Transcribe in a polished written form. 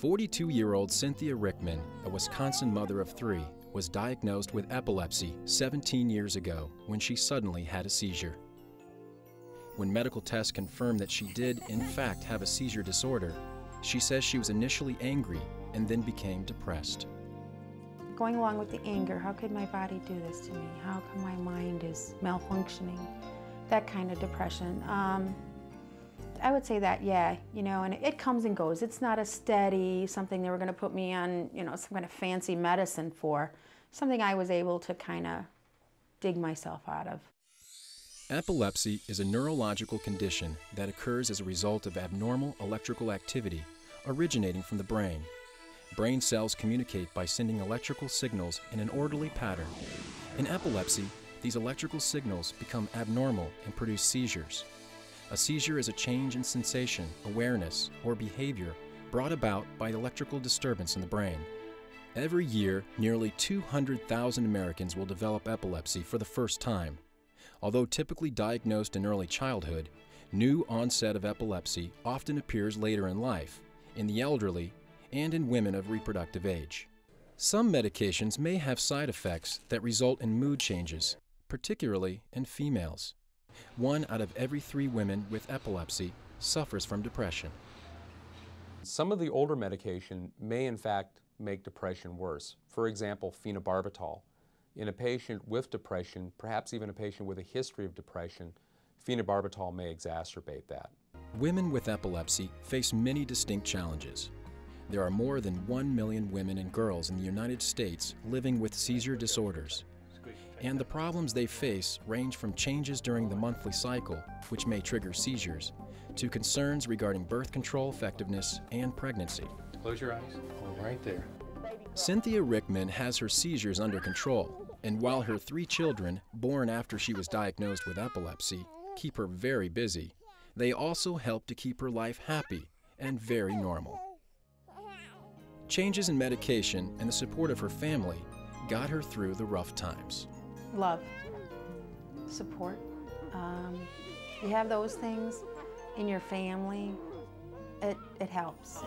42-year-old Cynthia Rickman, a Wisconsin mother of 3, was diagnosed with epilepsy 17 years ago when she suddenly had a seizure. When medical tests confirmed that she did, in fact, have a seizure disorder, she says she was initially angry and then became depressed. Going along with the anger, how could my body do this to me? How come my mind is malfunctioning? That kind of depression. I would say that, yeah, and it comes and goes. It's not a steady something they were going to put me on, some kind of fancy medicine for. Something I was able to kind of dig myself out of. Epilepsy is a neurological condition that occurs as a result of abnormal electrical activity originating from the brain. Brain cells communicate by sending electrical signals in an orderly pattern. In epilepsy, these electrical signals become abnormal and produce seizures. A seizure is a change in sensation, awareness, or behavior brought about by electrical disturbance in the brain. Every year, nearly 200,000 Americans will develop epilepsy for the first time. Although typically diagnosed in early childhood, new onset of epilepsy often appears later in life, in the elderly, and in women of reproductive age. Some medications may have side effects that result in mood changes, particularly in females. 1 out of every 3 women with epilepsy suffers from depression. Some of the older medication may in fact make depression worse. For example, phenobarbital. In a patient with depression, perhaps even a patient with a history of depression, phenobarbital may exacerbate that. Women with epilepsy face many distinct challenges. There are more than 1 million women and girls in the United States living with seizure disorders. And the problems they face range from changes during the monthly cycle, which may trigger seizures, to concerns regarding birth control effectiveness and pregnancy. Close your eyes. Oh, right there. Cynthia Rickman has her seizures under control, and while her 3 children, born after she was diagnosed with epilepsy, keep her very busy, they also help to keep her life happy and very normal. Changes in medication and the support of her family got her through the rough times. Love, support. You have those things in your family, it helps.